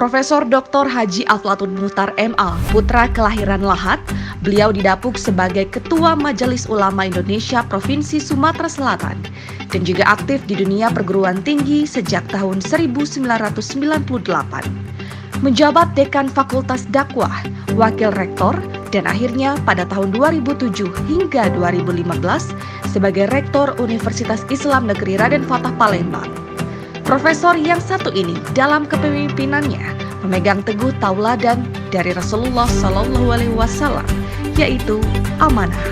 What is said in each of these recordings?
Profesor Dr. Haji Aflatun Muhtar MA, putra kelahiran Lahat, beliau didapuk sebagai Ketua Majelis Ulama Indonesia Provinsi Sumatera Selatan dan juga aktif di dunia perguruan tinggi sejak tahun 1998. Menjabat Dekan Fakultas Dakwah, Wakil Rektor, dan akhirnya pada tahun 2007 hingga 2015 sebagai Rektor Universitas Islam Negeri Raden Fatah Palembang. Profesor yang satu ini dalam kepemimpinannya memegang teguh tauladan dari Rasulullah SAW, yaitu amanah.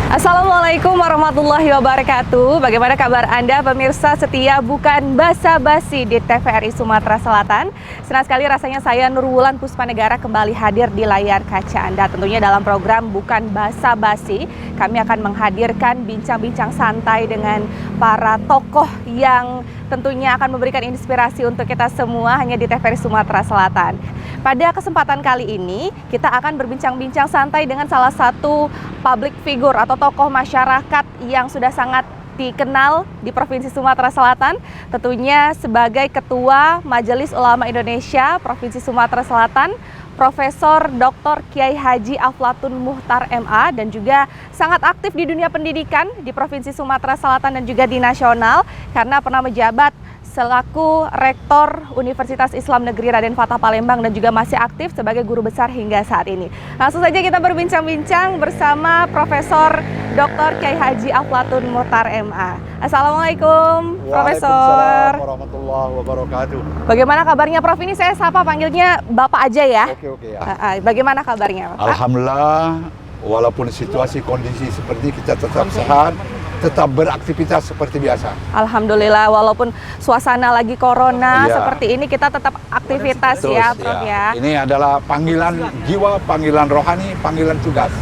Assalamualaikum warahmatullahi wabarakatuh. Bagaimana kabar Anda pemirsa setia Bukan Basa-Basi di TVRI Sumatera Selatan? Senang sekali rasanya saya Nurwulan Puspanegara kembali hadir di layar kaca Anda. Tentunya dalam program Bukan Basa-Basi, kami akan menghadirkan bincang-bincang santai dengan para tokoh yang tentunya akan memberikan inspirasi untuk kita semua hanya di TVRI Sumatera Selatan. Pada kesempatan kali ini, kita akan berbincang-bincang santai dengan salah satu public figure atau tokoh masyarakat yang sudah sangat dikenal di Provinsi Sumatera Selatan, tentunya sebagai Ketua Majelis Ulama Indonesia Provinsi Sumatera Selatan, Profesor Dr. Kiai Haji Aflatun Muhtar MA, dan juga sangat aktif di dunia pendidikan di Provinsi Sumatera Selatan dan juga di nasional karena pernah menjabat selaku Rektor Universitas Islam Negeri Raden Fatah Palembang dan juga masih aktif sebagai guru besar hingga saat ini. Langsung saja kita berbincang-bincang bersama Profesor Dr. Kiai Haji Aflatun Muhtar MA. Assalamualaikum, Profesor. Waalaikumsalam warahmatullahi wabarakatuh. Bagaimana kabarnya, Prof? Ini saya sapa panggilnya Bapak aja ya. Oke ya. Bagaimana kabarnya, Pak? Alhamdulillah, walaupun situasi kondisi seperti kita tetap sehat, tetap beraktivitas seperti biasa. Alhamdulillah, walaupun suasana lagi corona seperti ini, kita tetap aktivitas Terus, ya, Prof ya. Ini adalah panggilan jiwa, panggilan rohani, panggilan tugas.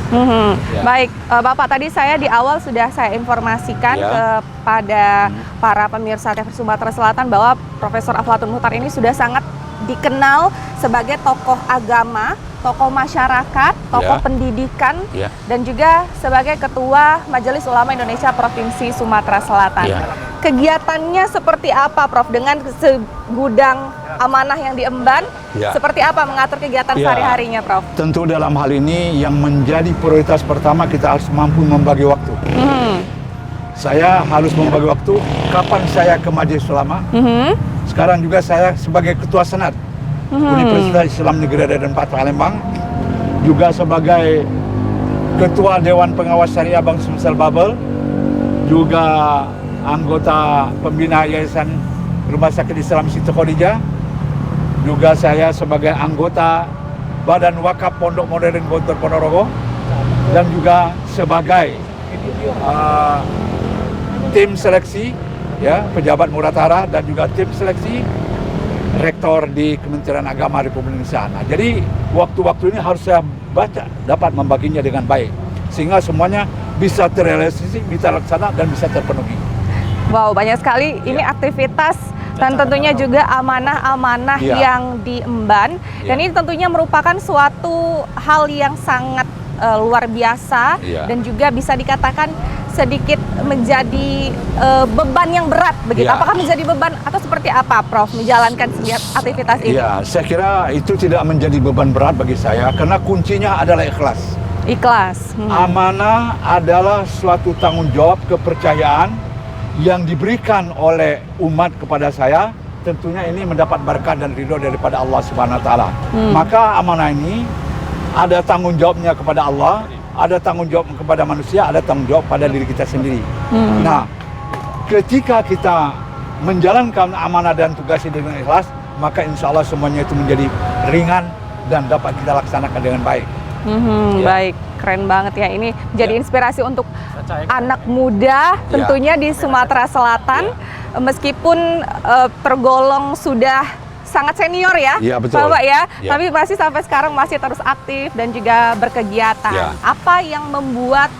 Baik, Bapak, tadi saya di awal sudah saya informasikan kepada para pemirsa TVRI Sumatera Selatan bahwa Profesor Aflatun Muhtar ini sudah sangat dikenal sebagai tokoh agama, tokoh masyarakat, tokoh pendidikan, dan juga sebagai Ketua Majelis Ulama Indonesia Provinsi Sumatera Selatan. Kegiatannya seperti apa, Prof? Dengan segudang amanah yang diemban, seperti apa mengatur kegiatan sehari-harinya, Prof? Tentu dalam hal ini yang menjadi prioritas pertama, kita harus mampu membagi waktu. Saya harus membagi waktu kapan saya ke Majelis Ulama. Sekarang juga saya sebagai Ketua Senat Universitas Islam Negeri Raden Fatah Palembang, juga sebagai Ketua Dewan Pengawas Syariah Bank Sumsel Babel, juga anggota pembina Yayasan Rumah Sakit Islam Siti Khadijah, juga saya sebagai anggota Badan Wakaf Pondok Modern Gontor Ponorogo, dan juga sebagai tim seleksi pejabat Muratara dan juga tim seleksi Rektor di Kementerian Agama Republik Indonesia. Nah, jadi waktu-waktu ini harus saya dapat membaginya dengan baik sehingga semuanya bisa terrealisasi, bisa laksana dan bisa terpenuhi. Wow, banyak sekali ini aktivitas dan tentunya juga amanah-amanah yang diemban, dan ini tentunya merupakan suatu hal yang sangat luar biasa dan juga bisa dikatakan sedikit menjadi beban yang berat begitu. Apakah menjadi beban atau seperti apa, Prof, menjalankan aktivitas ini? Iya, saya kira itu tidak menjadi beban berat bagi saya karena kuncinya adalah ikhlas. Ikhlas. Amanah adalah suatu tanggung jawab, kepercayaan yang diberikan oleh umat kepada saya. Tentunya ini mendapat berkah dan ridho daripada Allah Subhanahu wa taala. Maka amanah ini ada tanggung jawabnya kepada Allah, ada tanggung jawab kepada manusia, ada tanggung jawab pada diri kita sendiri. Nah, ketika kita menjalankan amanah dan tugas ini dengan ikhlas, maka insya Allah semuanya itu menjadi ringan dan dapat kita laksanakan dengan baik. Baik, keren banget ya. Ini jadi inspirasi untuk anak muda tentunya di Sumatera Selatan, meskipun tergolong sudah sangat senior ya, Bapak ya, tapi masih sampai sekarang masih terus aktif dan juga berkegiatan. Apa yang membuat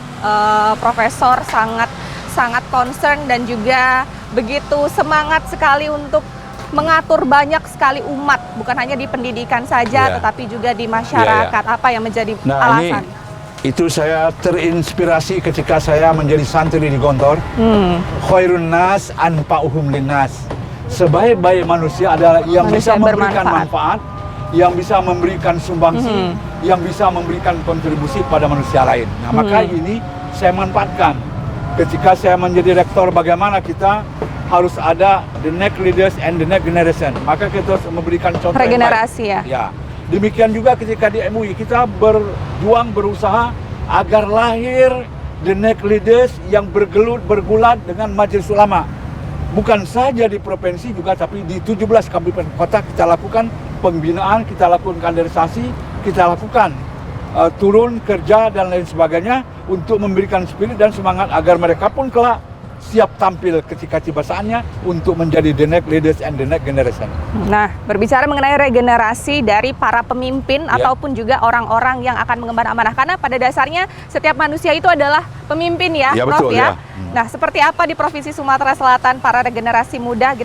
Profesor sangat concern dan juga begitu semangat sekali untuk mengatur banyak sekali umat, bukan hanya di pendidikan saja, tetapi juga di masyarakat? Apa yang menjadi alasan? Itu saya terinspirasi ketika saya menjadi santri di Gontor. Khairun nas anfa'uhum linnas. Sebaik-baik manusia adalah yang Manusia bisa yang memberikan bermanfaat. manfaat, yang bisa memberikan sumbangsi, yang bisa memberikan kontribusi pada manusia lain. Nah, maka ini saya manfaatkan. Ketika saya menjadi rektor, bagaimana kita harus ada the next leaders and the next generation. Maka kita harus memberikan contoh yang Regenerasi baik. ya. Demikian juga ketika di MUI kita berjuang, berusaha agar lahir the next leaders yang bergulat dengan majelis ulama. Bukan saja di provinsi juga, tapi di 17 kabupaten kota kita lakukan pembinaan, kita lakukan kaderisasi, kita lakukan turun kerja dan lain sebagainya untuk memberikan spirit dan semangat agar mereka pun kelak siap tampil ketika tiba saatnya untuk menjadi the next leaders and the next generation. Nah, berbicara mengenai regenerasi dari para pemimpin ataupun juga orang-orang yang akan mengemban amanah, karena pada dasarnya setiap manusia itu adalah pemimpin ya, Ya, Prof betul, ya. ya. Nah, seperti apa di Provinsi Sumatera Selatan para generasi muda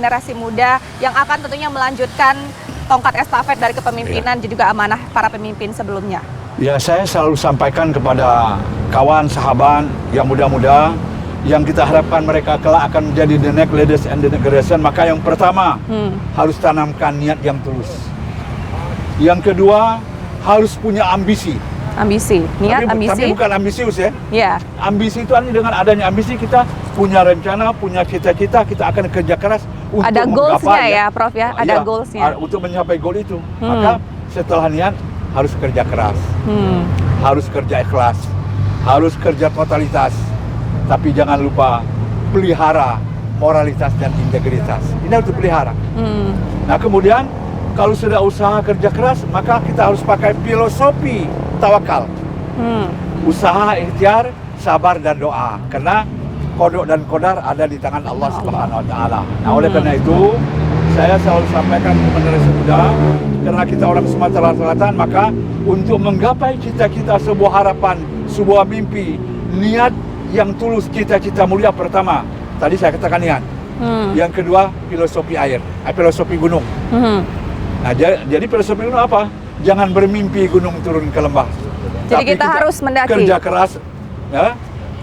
yang akan tentunya melanjutkan tongkat estafet dari kepemimpinan dan juga amanah para pemimpin sebelumnya? Ya, saya selalu sampaikan kepada kawan, sahabat yang muda-muda yang kita harapkan mereka kelak akan menjadi the next leaders and the next generation. Maka yang pertama harus tanamkan niat yang tulus. Yang kedua harus punya ambisi. Niat, ambisi. Tapi bukan ambisius ya. Ya. Ambisi itu dengan adanya ambisi kita punya rencana, punya cita-cita, kita akan kerja keras untuk Ada goals-nya menggapai ya, Prof ya. Ada goals-nya. Untuk mencapai goal itu. Maka setelah niat harus kerja keras. Harus kerja ikhlas. Harus kerja totalitas. Tapi jangan lupa pelihara moralitas dan integritas. Ini harus dipelihara. Nah, kemudian kalau sudah usaha kerja keras, maka kita harus pakai filosofi tawakal. Usaha, ikhtiar, sabar dan doa. Karena kodok dan kodar ada di tangan Allah Subhanahu wa taala. Nah, oleh karena itu saya selalu sampaikan kepada generasi muda, karena kita orang Sumatera Selatan, maka untuk menggapai cita-cita, sebuah harapan, sebuah mimpi, niat yang tulus, cita-cita mulia pertama, tadi saya katakan niat. Yang kedua filosofi air, filosofi gunung. Nah, jadi filosofi gunung apa? Jangan bermimpi gunung turun ke lembah. Jadi kita harus mendaki. Kerja keras, ya,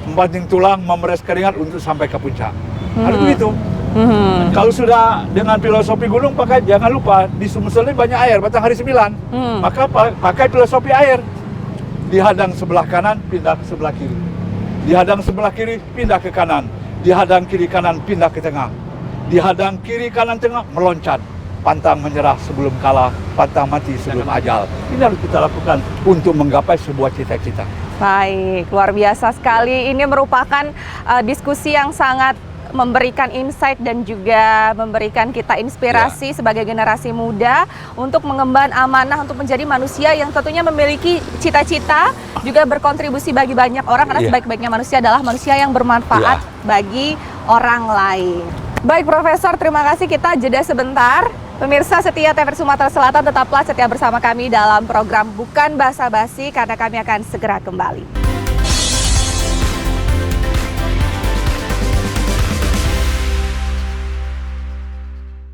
membanting tulang, memeras keringat untuk sampai ke puncak. Harus begitu. Kalau sudah dengan filosofi gunung, pakai jangan lupa di Sumsel ini banyak air, Batanghari 9. Maka pakai filosofi air. Dihadang sebelah kanan, pindah ke sebelah kiri. Dihadang sebelah kiri, pindah ke kanan. Dihadang kiri kanan, pindah ke tengah. Dihadang kiri kanan tengah, meloncat. Pantang menyerah sebelum kalah, pantang mati sebelum ajal. Ini harus kita lakukan untuk menggapai sebuah cita-cita. Baik, luar biasa sekali. Ini merupakan diskusi yang sangat memberikan insight dan juga memberikan kita inspirasi sebagai generasi muda untuk mengemban amanah untuk menjadi manusia yang tentunya memiliki cita-cita, juga berkontribusi bagi banyak orang, karena sebaik-baiknya manusia adalah manusia yang bermanfaat bagi orang lain. Baik Profesor, terima kasih. Kita jeda sebentar. Pemirsa setia TVRI Sumatera Selatan, tetaplah setia bersama kami dalam program Bukan Basa-Basi, karena kami akan segera kembali.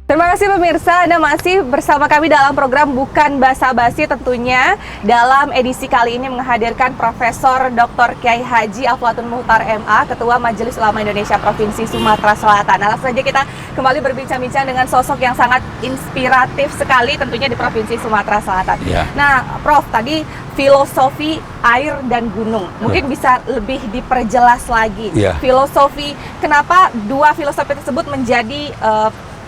Terima kasih pemirsa, Anda masih bersama kami dalam program Bukan Basa-Basi, tentunya dalam edisi kali ini menghadirkan Profesor Dr. Kiai Haji Aflatun Muhtar MA, Ketua Majelis Ulama Indonesia Provinsi Sumatera Selatan. Nah, langsung saja kita kembali berbincang-bincang dengan sosok yang sangat inspiratif sekali tentunya di Provinsi Sumatera Selatan. Nah, Prof, tadi filosofi air dan gunung, mungkin bisa lebih diperjelas lagi. Filosofi, kenapa dua filosofi tersebut menjadi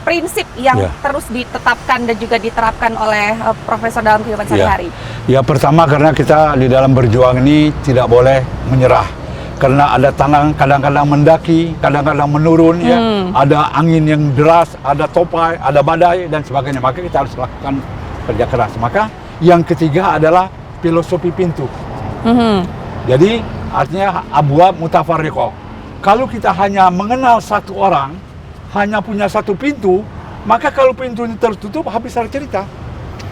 prinsip yang terus ditetapkan dan juga diterapkan oleh Profesor dalam kehidupan sehari-hari? Ya, pertama karena kita di dalam berjuang ini tidak boleh menyerah. Karena ada tangan kadang-kadang mendaki, kadang-kadang menurun, ya. Ada angin yang deras, ada topai, ada badai dan sebagainya. Maka kita harus lakukan kerja keras. Maka yang ketiga adalah filosofi pintu. Jadi artinya abwab mutafarriqah. Kalau kita hanya mengenal satu orang, hanya punya satu pintu, maka kalau pintu ini tertutup habis cerita.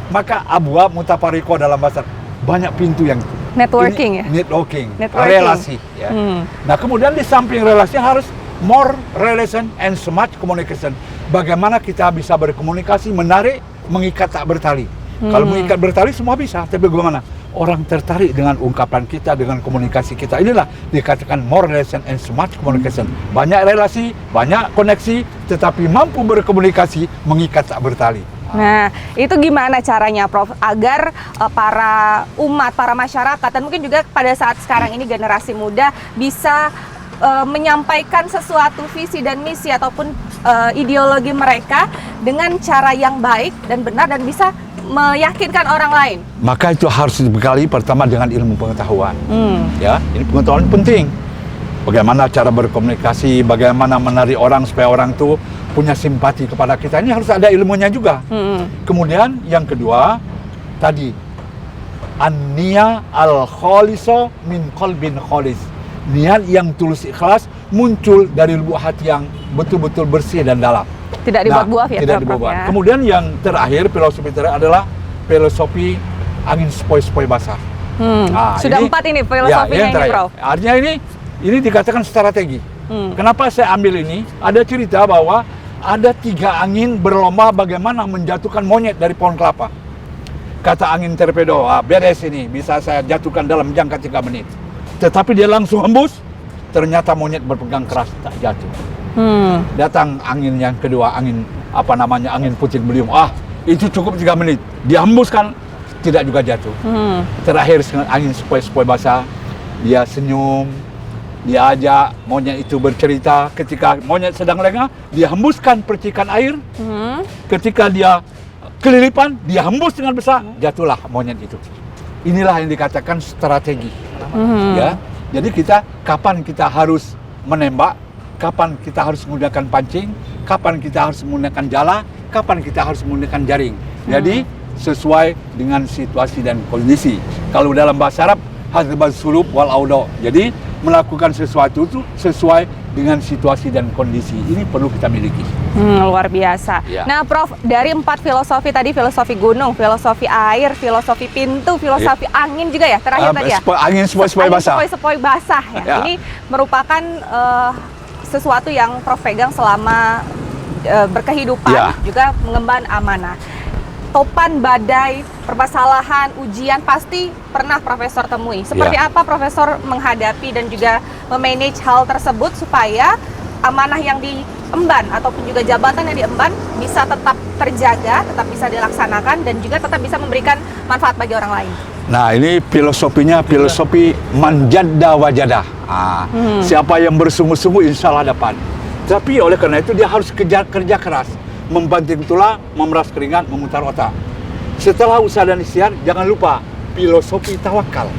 Maka abwab mutafarriqah dalam bahasa banyak pintu yang networking, networking, relasi. Ya. Nah, kemudian di samping relasi harus more relation and smart communication. Bagaimana kita bisa berkomunikasi, menarik, mengikat tak bertali. Kalau mengikat bertali semua bisa, tapi bagaimana orang tertarik dengan ungkapan kita, dengan komunikasi kita. Inilah dikatakan more relation and smart communication. Banyak relasi, banyak koneksi, tetapi mampu berkomunikasi, mengikat tak bertali. Nah, itu gimana caranya, Prof, agar para umat, para masyarakat, dan mungkin juga pada saat sekarang ini generasi muda bisa menyampaikan sesuatu visi dan misi ataupun ideologi mereka dengan cara yang baik dan benar dan bisa meyakinkan orang lain? Maka itu harus dibekali pertama dengan ilmu pengetahuan. Ya, ini pengetahuan penting. Bagaimana cara berkomunikasi, bagaimana menarik orang supaya orang itu punya simpati kepada kita. Ini harus ada ilmunya juga. Kemudian yang kedua, tadi an-niyah al-khaliso min qalbin khalis. Niat yang tulus ikhlas muncul dari lubuk hati yang betul-betul bersih dan dalam. Tidak dibuat-buat ya, tidak Prof, dibuat. ya. Kemudian yang terakhir, filosofi terakhir adalah filosofi angin sepoi-sepoi basah. Nah, Sudah 4 ini filosofinya yang ini, terakhir. Prof. Artinya ini dikatakan strategi. Kenapa saya ambil ini? Ada cerita bahwa ada 3 angin berlomba bagaimana menjatuhkan monyet dari pohon kelapa. Kata angin torpedo, beres ini, bisa saya jatuhkan dalam jangka 3 menit. Tetapi dia langsung hembus, ternyata monyet berpegang keras, tak jatuh. Datang angin yang kedua, angin puting beliung. Itu cukup 3 menit. Dia hembuskan, tidak juga jatuh. Terakhir angin sepoi-sepoi basah, dia senyum, dia ajak monyet itu bercerita. Ketika monyet sedang lengah, dia hembuskan percikan air. Ketika dia kelilipan, dia hembus dengan besar, jatuhlah monyet itu. Inilah yang dikatakan strategi. Ya, jadi kapan kita harus menembak, kapan kita harus menggunakan pancing, kapan kita harus menggunakan jala, kapan kita harus menggunakan jaring. Jadi sesuai dengan situasi dan kondisi. Kalau dalam bahasa Arab, hadzbal sulub wal audo. Jadi melakukan sesuatu itu sesuai dengan situasi dan kondisi. Ini perlu kita miliki. Luar biasa. Ya. Nah, Prof, dari 4 filosofi tadi, filosofi gunung, filosofi air, filosofi pintu, filosofi angin juga ya, terakhir tadi ya? Angin sepoi-sepoi basah. Sepoi-sepoi basah ya. Ini merupakan sesuatu yang Prof pegang selama berkehidupan, juga mengemban amanah. Topan, badai, permasalahan, ujian pasti pernah Profesor temui. Seperti apa Profesor menghadapi dan juga memanage hal tersebut supaya amanah yang diemban ataupun juga jabatan yang diemban bisa tetap terjaga, tetap bisa dilaksanakan dan juga tetap bisa memberikan manfaat bagi orang lain? Nah, ini filosofinya filosofi manjadda wajadah. Siapa yang bersungguh-sungguh insya Allah dapat. Tapi oleh karena itu dia harus kerja keras, membanting tulang, memeras keringat, memutar otak. Setelah usaha dan ikhtiar, jangan lupa filosofi tawakal.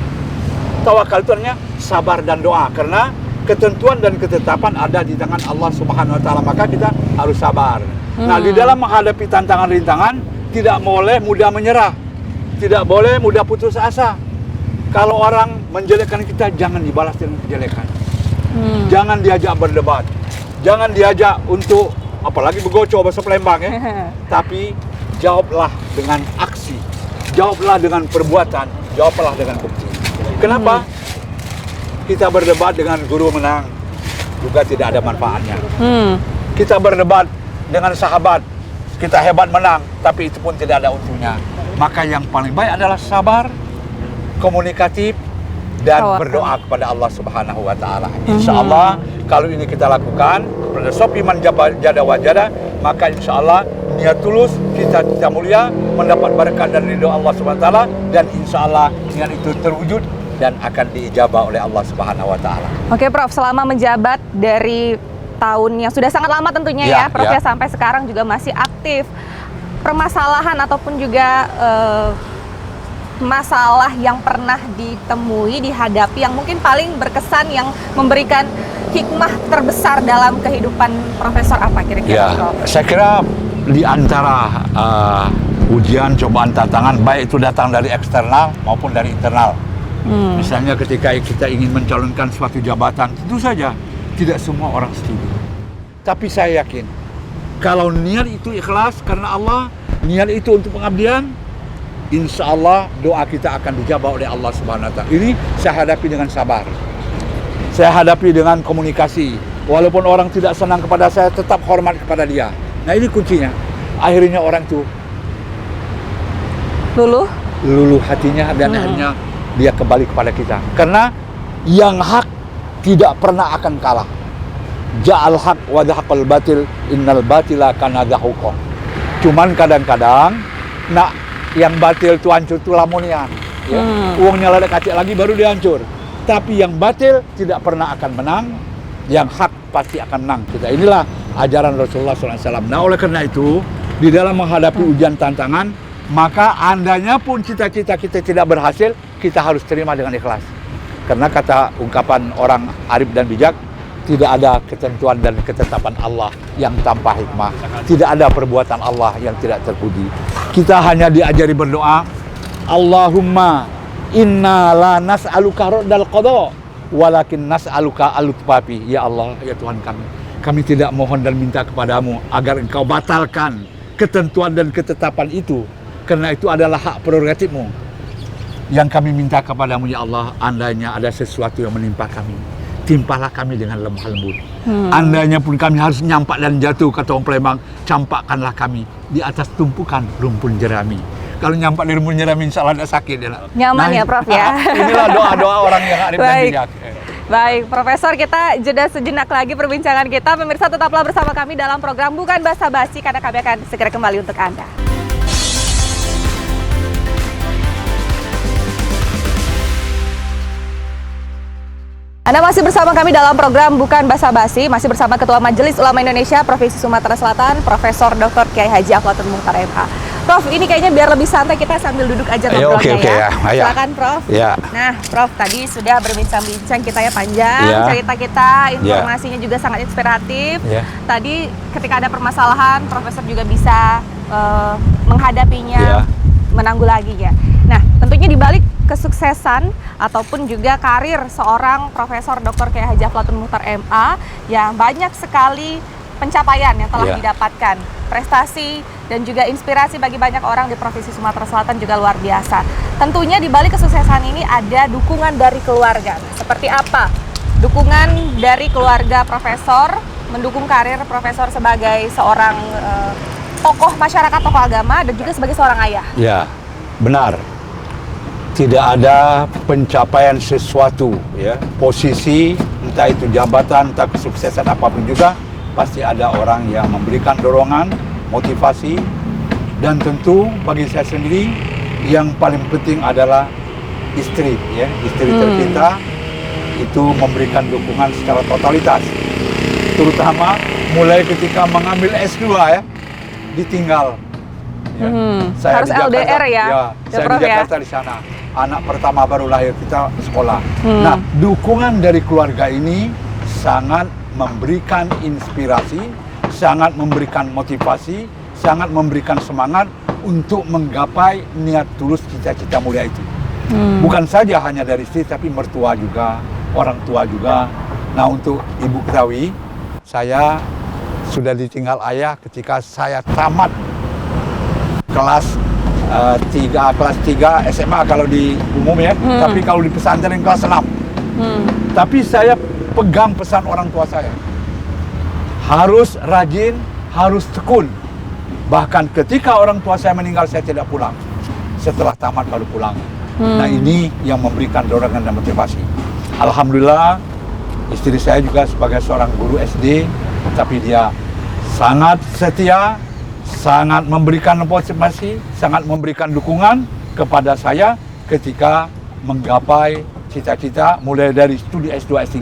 Tawakal itu artinya sabar dan doa, karena ketentuan dan ketetapan ada di tangan Allah Subhanahu wa taala, maka kita harus sabar. Nah, di dalam menghadapi tantangan rintangan tidak boleh mudah menyerah. Tidak boleh mudah putus asa. Kalau orang menjelekkan kita, jangan dibalas dengan kejelekan. Jangan diajak berdebat. Jangan diajak untuk apalagi bergocok bahasa Palembang ya. Tapi jawablah dengan aksi. Jawablah dengan perbuatan. Jawablah dengan bukti. Kenapa? Kita berdebat dengan guru menang juga tidak ada manfaatnya. Kita berdebat dengan sahabat, kita hebat menang, tapi itu pun tidak ada untungnya. Maka yang paling baik adalah sabar, komunikatif, dan berdoa kepada Allah Subhanahu wa taala. Insya Allah kalau ini kita lakukan, filosofi manjada wajada, maka insya Allah niat tulus, kita mulia, mendapat berkat dan ridho Allah Subhanahu wa taala, dan insya Allah niat itu terwujud dan akan diijabah oleh Allah Subhanahu wa taala. Oke, Prof, selama menjabat dari tahun yang sudah sangat lama tentunya ya, Prof ya, sampai sekarang juga masih aktif. Permasalahan ataupun juga masalah yang pernah ditemui, dihadapi yang mungkin paling berkesan, yang memberikan hikmah terbesar dalam kehidupan Profesor apa kira-kira, Prof? Saya kira di antara ujian, cobaan, tantangan, baik itu datang dari eksternal maupun dari internal. Misalnya ketika kita ingin mencalonkan suatu jabatan, tentu saja tidak semua orang setuju. Tapi saya yakin, kalau niat itu ikhlas karena Allah, niat itu untuk pengabdian, insya Allah doa kita akan dijabah oleh Allah Subhanahu wa taala. Ini saya hadapi dengan sabar. Saya hadapi dengan komunikasi. Walaupun orang tidak senang kepada saya, tetap hormat kepada dia. Nah, ini kuncinya. Akhirnya orang itu luluh hatinya dan akhirnya dia kembali kepada kita. Karena yang hak tidak pernah akan kalah. Ja'al haq wa dhaqal batil innal batila kana zahuqa. Cuman kadang-kadang yang batil itu hancur itu lamunian. Ya. Uangnya lada kacik lagi baru dia hancur. Tapi yang batil tidak pernah akan menang, yang hak pasti akan menang. Inilah ajaran Rasulullah SAW. Nah, oleh karena itu, di dalam menghadapi ujian tantangan, maka andainya pun cita-cita kita tidak berhasil, kita harus terima dengan ikhlas. Karena kata ungkapan orang arif dan bijak, tidak ada ketentuan dan ketetapan Allah yang tanpa hikmah. Tidak ada perbuatan Allah yang tidak terpuji. Kita hanya diajari berdoa, Allahumma inna la nas'aluka raddal qada walakin nas'aluka al-lutfafi. Ya Allah, ya Tuhan kami tidak mohon dan minta kepadamu agar engkau batalkan ketentuan dan ketetapan itu, karena itu adalah hak prerogatifmu. Yang kami minta kepadamu, ya Allah, andainya ada sesuatu yang menimpa kami, timpalah kami dengan lemah lembut. Andainya pun kami harus nyampak dan jatuh, kata orang Palembang, campakkanlah kami di atas tumpukan rumpun jerami. Kalau nyampak di rumpun jerami, insya Allah tidak sakit. Nyaman ya, Prof ya. Inilah doa-doa orang yang arif dan bijak. Baik, Profesor, kita jeda sejenak lagi perbincangan kita. Pemirsa, tetaplah bersama kami dalam program Bukan Basa-Basi, karena kami akan segera kembali untuk Anda. Anda masih bersama kami dalam program Bukan Basa-Basi, masih bersama Ketua Majelis Ulama Indonesia Provinsi Sumatera Selatan, Profesor Dr. Kiai Haji Aflatun Muchtar MA. Prof, ini kayaknya biar lebih santai kita sambil duduk aja ngobrolnya ya. Silakan, Prof. Ya. Nah, Prof, tadi sudah berbincang-bincang kita ya panjang, cerita kita, informasinya juga sangat inspiratif. Tadi ketika ada permasalahan, Profesor juga bisa menghadapinya, menanggulanginya. Nah, tentunya di balik kesuksesan ataupun juga karir seorang Profesor Dr. Kiai Haji Aflatun Muchtar MA yang banyak sekali pencapaian yang telah didapatkan, prestasi dan juga inspirasi bagi banyak orang di Provinsi Sumatera Selatan juga luar biasa. Tentunya di balik kesuksesan ini ada dukungan dari keluarga. Seperti apa dukungan dari keluarga Profesor mendukung karir Profesor sebagai seorang tokoh masyarakat, tokoh agama, dan juga sebagai seorang ayah? Ya, benar. Tidak ada pencapaian sesuatu, ya, posisi, entah itu jabatan, entah kesuksesan apapun juga, pasti ada orang yang memberikan dorongan, motivasi, dan tentu bagi saya sendiri yang paling penting adalah istri, ya, istri tercinta itu memberikan dukungan secara totalitas, terutama mulai ketika mengambil S2 ya, ditinggal. Ya. Saya harus di Jakarta, LDR ya, saya di Jakarta di sana. Anak pertama baru lahir kita sekolah. Nah, dukungan dari keluarga ini sangat memberikan inspirasi, sangat memberikan motivasi, sangat memberikan semangat untuk menggapai niat tulus cita-cita mulia itu. Bukan saja hanya dari istri, tapi mertua juga, orang tua juga. Nah, untuk Ibu ketahui, saya sudah ditinggal ayah ketika saya tamat kelas 3 SMA kalau di umum ya, tapi kalau di pesantren kelas 6. Tapi saya pegang pesan orang tua saya, harus rajin, harus tekun. Bahkan ketika orang tua saya meninggal, saya tidak pulang, setelah tamat baru pulang. Nah, ini yang memberikan dorongan dan motivasi. Alhamdulillah, istri saya juga sebagai seorang guru SD, tapi dia sangat setia, sangat memberikan motivasi, sangat memberikan dukungan kepada saya ketika menggapai cita-cita mulai dari studi S2, S3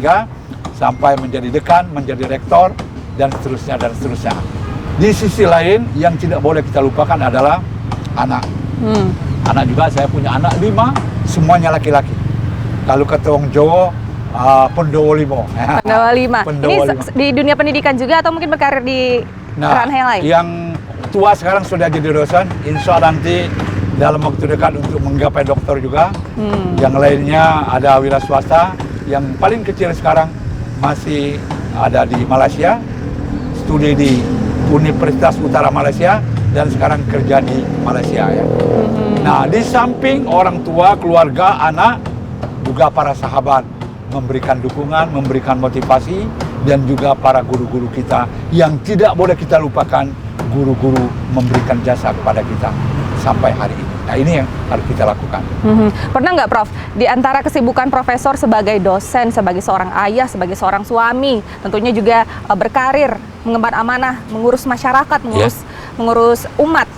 sampai menjadi dekan, menjadi rektor, dan seterusnya dan seterusnya. Di sisi lain yang tidak boleh kita lupakan adalah anak. Anak juga, saya punya anak 5, semuanya laki-laki. Kalau kata orang Jawa, Pendowo 5. Pendowo 5. Ini di dunia pendidikan juga atau mungkin berkarir di ranah yang lain? Yang tua sekarang sudah jadi dosen, insya Allah nanti dalam waktu dekat untuk menggapai doktor juga. Yang lainnya ada wira swasta, yang paling kecil sekarang masih ada di Malaysia, studi di Universitas Utara Malaysia, dan sekarang kerja di Malaysia ya. Nah, di samping orang tua, keluarga, anak, juga para sahabat memberikan dukungan, memberikan motivasi, dan juga para guru-guru kita yang tidak boleh kita lupakan. Guru-guru memberikan jasa kepada kita. sampai hari ini. Nah, ini yang harus kita lakukan. Pernah nggak, Prof, di antara kesibukan Profesor sebagai dosen, sebagai seorang ayah, sebagai seorang suami, tentunya juga berkarir, mengemban amanah, mengurus masyarakat, mengurus umat,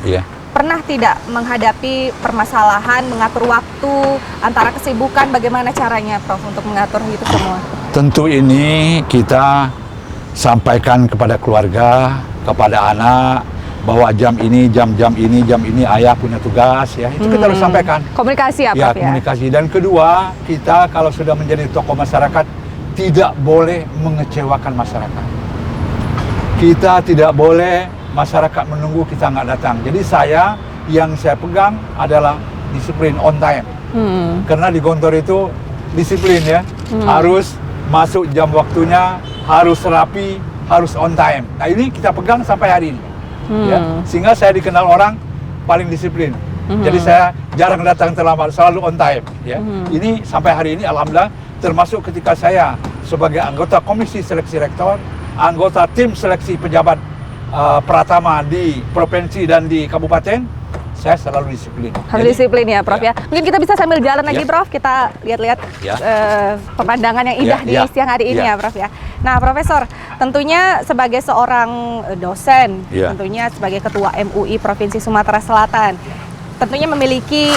pernah tidak menghadapi permasalahan, mengatur waktu, antara kesibukan, bagaimana caranya, Prof, untuk mengatur itu semua? Tentu ini kita sampaikan kepada keluarga, kepada anak, bahwa jam ini ayah punya tugas, ya itu kita harus sampaikan. Komunikasi ya, Prof, ya? Komunikasi. Dan kedua, kita kalau sudah menjadi tokoh masyarakat tidak boleh mengecewakan masyarakat. Kita tidak boleh masyarakat menunggu kita nggak datang. Jadi yang saya pegang adalah disiplin on time. Karena di Gontor itu disiplin ya, harus masuk jam waktunya, harus rapi, harus on time. Nah ini kita pegang sampai hari ini. Ya, sehingga saya dikenal orang paling disiplin. Jadi saya jarang datang terlambat, selalu on time. Ya, ini sampai hari ini alhamdulillah, termasuk ketika saya sebagai anggota komisi seleksi rektor, anggota tim seleksi pejabat pratama di provinsi dan di kabupaten, saya selalu disiplin. Harus disiplin ya, Prof, ya. Mungkin kita bisa sambil jalan lagi, Prof, kita lihat-lihat pemandangan yang indah di siang hari ini ya, Prof, ya. Nah, Profesor, tentunya sebagai seorang dosen, tentunya sebagai Ketua MUI Provinsi Sumatera Selatan, tentunya memiliki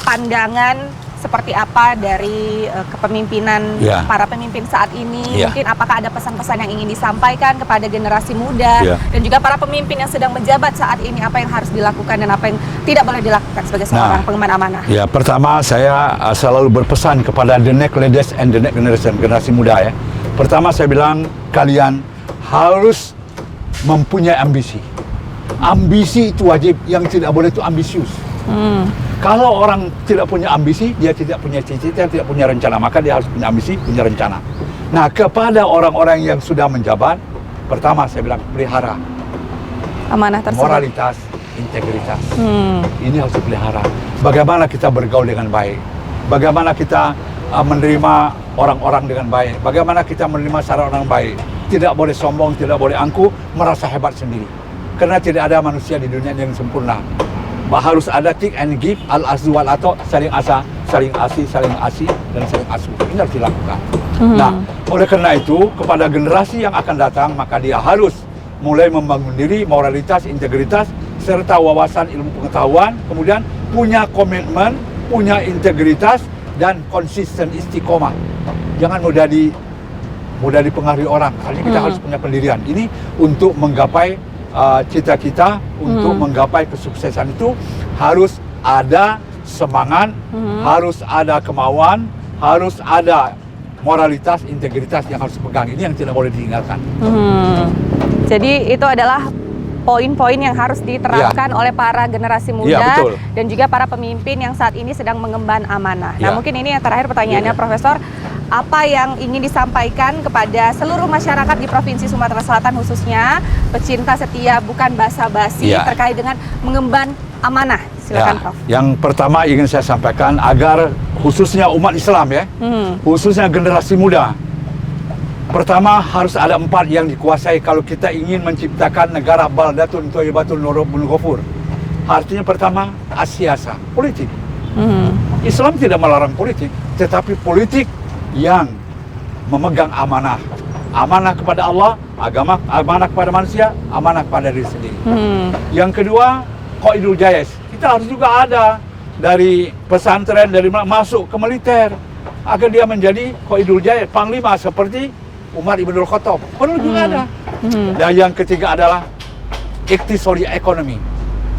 pandangan seperti apa dari kepemimpinan para pemimpin saat ini. Mungkin apakah ada pesan-pesan yang ingin disampaikan kepada generasi muda dan juga para pemimpin yang sedang menjabat saat ini, apa yang harus dilakukan dan apa yang tidak boleh dilakukan sebagai seorang pengemban amanah? Ya, pertama saya selalu berpesan kepada the next leaders and the next generation, generasi muda ya. Pertama saya bilang, kalian harus mempunyai ambisi. Ambisi itu wajib, yang tidak boleh itu ambisius. Kalau orang tidak punya ambisi, dia tidak punya cita-cita, tidak punya rencana, maka dia harus punya ambisi, punya rencana. Nah, kepada orang-orang yang sudah menjabat, pertama saya bilang, pelihara amanah tersebut, moralitas, integritas. Ini harus dipelihara. Bagaimana kita bergaul dengan baik, bagaimana kita menerima orang-orang dengan baik, bagaimana kita menerima cara orang baik. Tidak boleh sombong, tidak boleh angkuh, merasa hebat sendiri. Karena tidak ada manusia di dunia yang sempurna. Harus ada take and give, al-azu wal ato, saling asa, saling asih, dan saling asuh. Ini harus dilakukan. Nah, oleh karena itu, kepada generasi yang akan datang, maka dia harus mulai membangun diri, moralitas, integritas, serta wawasan ilmu pengetahuan, kemudian punya komitmen, punya integritas, dan konsisten istiqomah. Jangan mudah dipengaruhi orang. Artinya kita harus punya pendirian. Ini untuk menggapai cita-cita, untuk menggapai kesuksesan itu harus ada semangat, harus ada kemauan, harus ada moralitas, integritas yang harus dipegang. Ini yang tidak boleh ditinggalkan. Jadi itu adalah poin-poin yang harus diterapkan oleh para generasi muda dan juga para pemimpin yang saat ini sedang mengemban amanah. Nah, mungkin ini yang terakhir pertanyaannya, Profesor, apa yang ingin disampaikan kepada seluruh masyarakat di Provinsi Sumatera Selatan, khususnya pecinta setia bukan basa-basi terkait dengan mengemban amanah? Silakan, Prof. Yang pertama ingin saya sampaikan agar khususnya umat Islam khususnya generasi muda. Pertama, harus ada 4 yang dikuasai kalau kita ingin menciptakan negara baldatun thayyibatun nurubun ghafur. Artinya pertama, asiasa, politik. Islam tidak melarang politik, tetapi politik yang memegang amanah. Amanah kepada Allah, agama, amanah kepada manusia, amanah kepada diri sendiri. Yang kedua, qaidul jaysh. Kita harus juga ada dari pesantren, dari masuk ke militer, agar dia menjadi qaidul jaysh, panglima seperti Umar Ibn Khattab. Perlu juga ada. Dan yang ketiga adalah iktisadi ekonomi.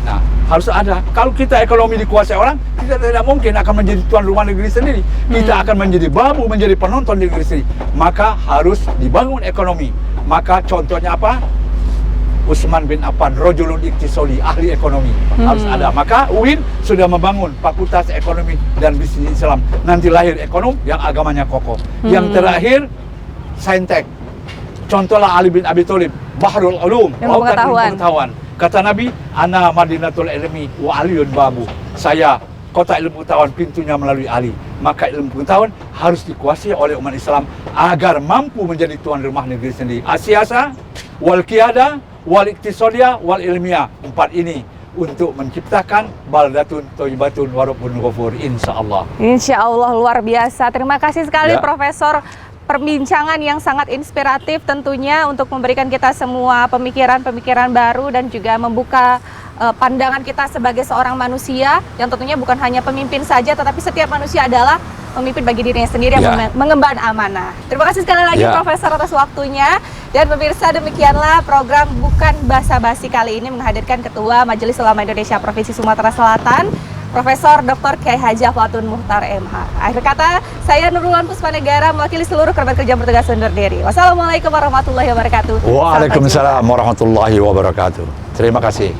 Nah, harus ada. Kalau kita ekonomi dikuasai orang, kita tidak mungkin akan menjadi tuan rumah negeri sendiri. Kita akan menjadi babu, menjadi penonton di negeri sendiri. Maka harus dibangun ekonomi. Maka contohnya apa? Utsman bin Affan, rajulun iktisadi, ahli ekonomi. Harus ada. Maka UIN sudah membangun Fakultas Ekonomi dan Bisnis Islam. Nanti lahir ekonom yang agamanya kokoh. Yang terakhir, saintek. Contohlah Ali bin Abi Thalib, Bahrul Ulum, lautan ilmu pengetahuan. Kata Nabi, ana madinatul ilmi wa aliyun babu. Saya kota ilmu pengetahuan, pintunya melalui Ali. Maka ilmu pengetahuan harus dikuasai oleh umat Islam agar mampu menjadi tuan rumah negeri sendiri. Asiasa, wal qiyada, wal iktisadiyah, wal ilmiah. 4 ini untuk menciptakan baldatun thayyibatun wa rabbun ghafur, insyaallah. Insya Allah luar biasa. Terima kasih sekali Ya. Profesor, perbincangan yang sangat inspiratif tentunya untuk memberikan kita semua pemikiran-pemikiran baru dan juga membuka pandangan kita sebagai seorang manusia yang tentunya bukan hanya pemimpin saja, tetapi setiap manusia adalah pemimpin bagi dirinya sendiri yang Ya. mengemban amanah. Terima kasih sekali lagi Ya. Profesor atas waktunya. Dan pemirsa, demikianlah program Bukan Basa-Basi kali ini menghadirkan Ketua Majelis Ulama Indonesia Provinsi Sumatera Selatan, Profesor Dr. Kiai Haji Aflatun Muhtar MH. Akhir kata, saya Nurul Puspanegara mewakili seluruh kerabat kerja bertugas undur diri. Wassalamualaikum warahmatullahi wabarakatuh. Waalaikumsalam warahmatullahi wabarakatuh. Terima kasih.